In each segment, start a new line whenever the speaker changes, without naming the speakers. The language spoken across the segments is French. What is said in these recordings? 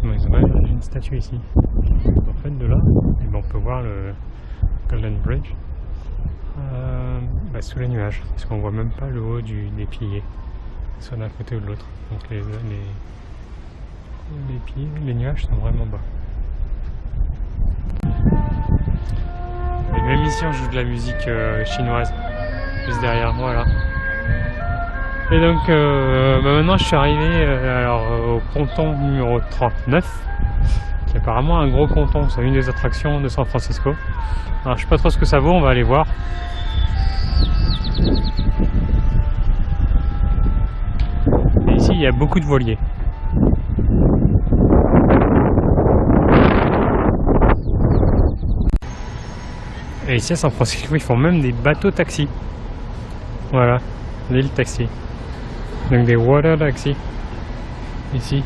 comment il s'appelle, une statue ici. En fait, de là, et ben, on peut voir le Golden Bridge sous les nuages, parce qu'on voit même pas le haut des piliers, soit d'un côté ou de l'autre. Donc les nuages sont vraiment bas. Et même ici, on joue de la musique chinoise, juste derrière moi là. Et donc maintenant je suis arrivé au ponton numéro 39, qui est apparemment un gros ponton, c'est une des attractions de San Francisco. Alors je sais pas trop ce que ça vaut, on va aller voir. Et ici il y a beaucoup de voiliers. Et ici à San Francisco ils font même des bateaux taxis. Voilà, l'île taxi. Donc des water taxis ici.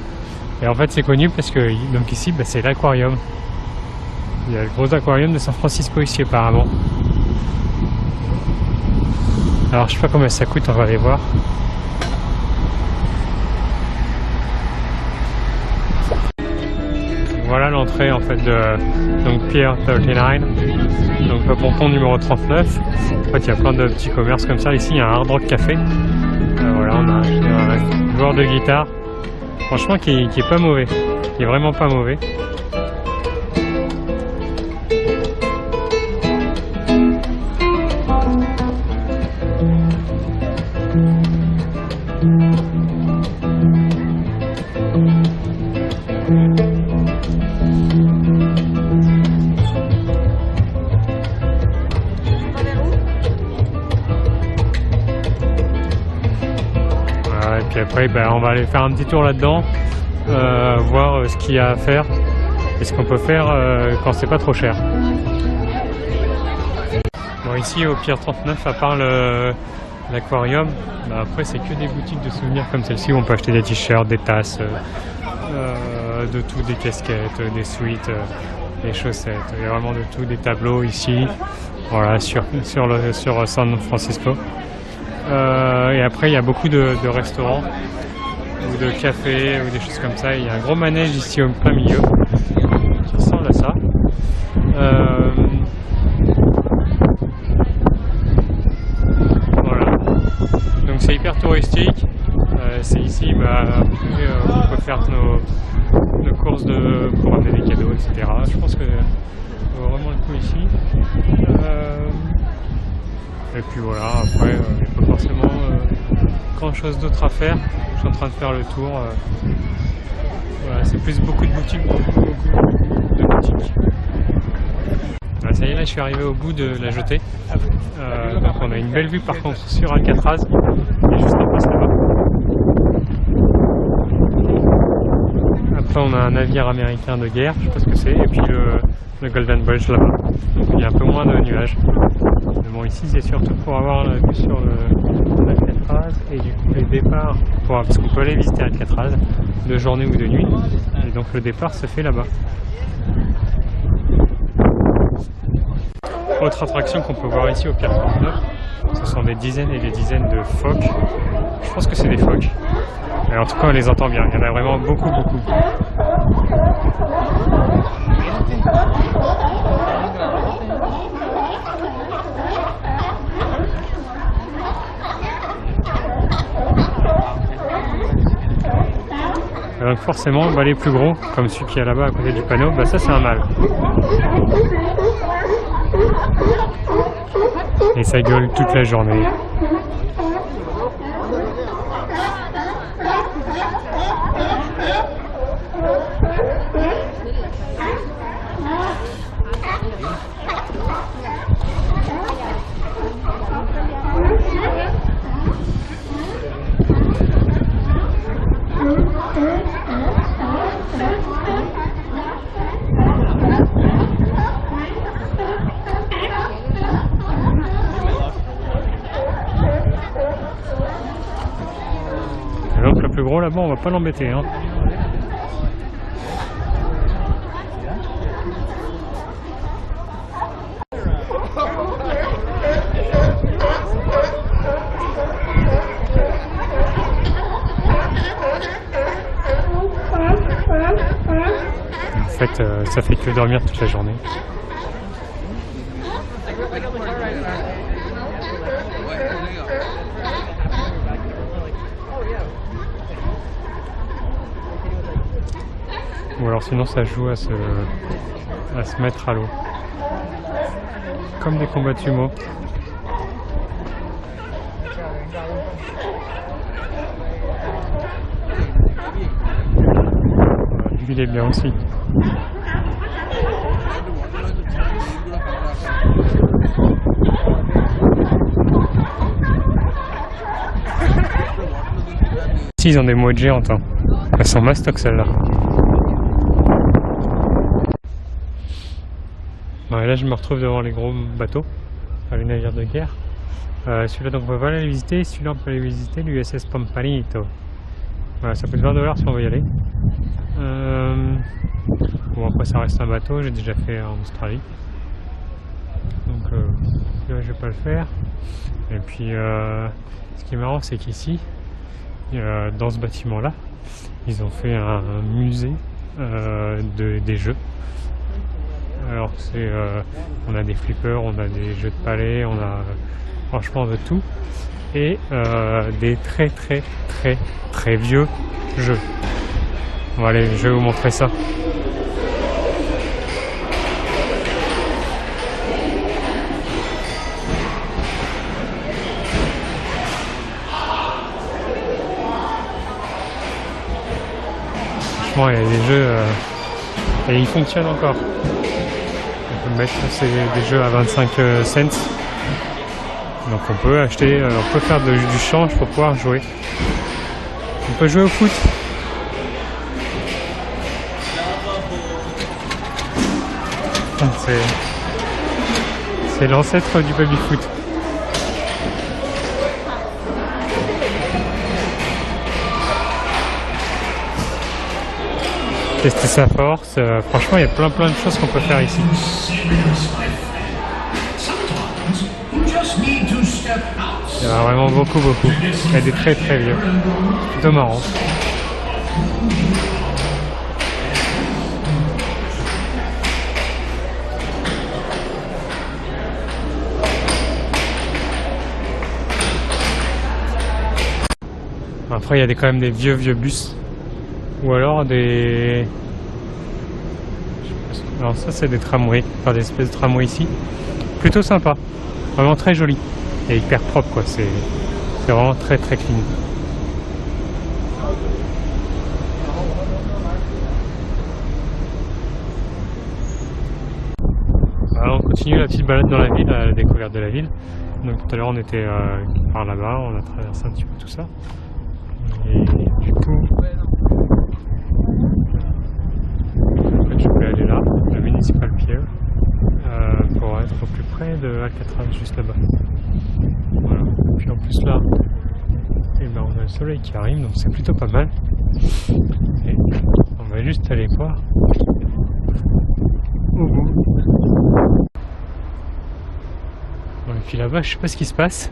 Et en fait c'est connu parce que donc ici c'est l'aquarium. Il y a le gros aquarium de San Francisco ici apparemment. Alors je sais pas combien ça coûte, on va aller voir. Voilà l'entrée en fait de donc Pier 39, donc le ponton numéro 39. En fait il y a plein de petits commerces comme ça. Ici il y a un Hard Rock Café. Voilà, on a un joueur de guitare, franchement qui est pas mauvais, qui est vraiment pas mauvais. Puis après on va aller faire un petit tour là-dedans, voir ce qu'il y a à faire et ce qu'on peut faire quand c'est pas trop cher. Bon, ici au Pier 39, à part l'aquarium, après c'est que des boutiques de souvenirs comme celle-ci où on peut acheter des t-shirts, des tasses, de tout, des casquettes, des sweats, des chaussettes, il y a vraiment de tout, des tableaux ici, voilà, sur San Francisco. Et après il y a beaucoup de restaurants ou de cafés ou des choses comme ça. Il y a un gros manège ici au plein milieu qui ressemble à ça. Voilà, donc c'est hyper touristique. C'est ici on peut faire nos courses pour amener des cadeaux, etc. Je pense que ça vaut vraiment le coup ici. Et puis voilà, après il n'y a pas forcément grand chose d'autre à faire. Je suis en train de faire le tour. Voilà, c'est plus beaucoup de boutiques, beaucoup de boutiques. Voilà, ça y est, là je suis arrivé au bout de la jetée. Donc on a une belle vue par contre sur Alcatraz, et juste en face là-bas. Après on a un navire américain de guerre, je sais pas ce que c'est, et puis le Golden Bridge là-bas. Donc il y a un peu moins de nuages. Mais bon, ici c'est surtout pour avoir la vue sur l'Alcatraz et du coup les départs, parce qu'on peut aller visiter Alcatraz de journée ou de nuit, et donc le départ se fait là-bas. Autre attraction qu'on peut voir ici au Pier 39, ce sont des dizaines et des dizaines de phoques. Je pense que c'est des phoques. Et en tout cas on les entend bien, il y en a vraiment beaucoup. Et donc forcément les plus gros, comme celui qui est là-bas à côté du panneau, ça c'est un mâle. Et ça gueule toute la journée. Et donc le plus gros là-bas, on va pas l'embêter, hein. fait ça fait que dormir toute la journée. Ou alors sinon ça joue à se mettre à l'eau. Comme des combats de sumo. Lui il est bien aussi. Si ils ont des mouettes géantes, hein. Elles sont mastoc celles-là. Et là je me retrouve devant les gros bateaux, les navires de guerre. Celui-là donc on peut pas aller visiter, celui-là on peut aller visiter, l'USS Pampanito. Voilà, ça coûte 20$ si on veut y aller. Bon après ça reste un bateau, j'ai déjà fait en Australie. Donc là je vais pas le faire. Et puis ce qui est marrant c'est qu'ici, dans ce bâtiment là, ils ont fait un musée des jeux. Alors on a des flippers, on a des jeux de palais, on a franchement de tout. Et des très vieux jeux. Bon allez, je vais vous montrer ça. Franchement, il y a des jeux et ils fonctionnent encore. On peut mettre des jeux à 25 cents. Donc on peut acheter, on peut faire du change pour pouvoir jouer. On peut jouer au foot. C'est l'ancêtre du baby-foot. Tester sa force, franchement il y a plein de choses qu'on peut faire ici. Il y en a vraiment beaucoup. Il y a des très vieux. C'est plutôt marrant. Après il y a quand même des vieux bus. Ou alors des... Alors ça c'est des tramways, enfin des espèces de tramways ici. Plutôt sympa, vraiment très joli. Et hyper propre quoi, c'est vraiment très clean. Alors on continue la petite balade dans la ville, à la découverte de la ville. Donc tout à l'heure on était par là-bas, on a traversé un petit peu tout ça. Et du coup... je vais aller là, le Municipal Pier, pour être au plus près de Alcatraz, juste là-bas. Voilà. Puis en plus là, et ben on a le soleil qui arrive, donc c'est plutôt pas mal. Et on va juste aller voir au bout. Bon, et puis là-bas, je sais pas ce qui se passe,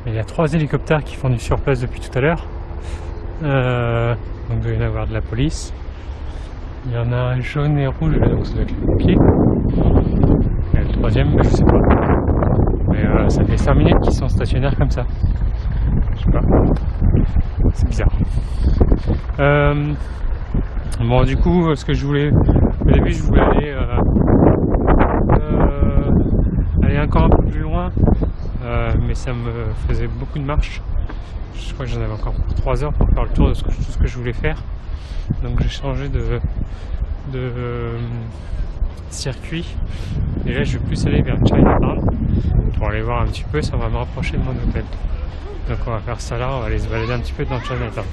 mais il y a 3 hélicoptères qui font du surplace depuis tout à l'heure. Donc il doit y en avoir de la police. Il y en a un jaune et rouge, donc ça doit être les pompiers. Et le troisième, je sais pas. Mais ça fait 5 minutes qu'ils sont stationnaires comme ça. Je sais pas. C'est bizarre. Bon, du coup, ce que je voulais... Au début, je voulais aller encore un peu plus loin. Mais ça me faisait beaucoup de marche. Je crois que j'en avais encore pour 3 heures pour faire le tour de tout ce que je voulais faire. Donc j'ai changé de circuit. Et là je vais plus aller vers Chinatown pour aller voir un petit peu, ça va me rapprocher de mon hôtel. Donc on va faire ça là, on va aller se balader un petit peu dans Chinatown.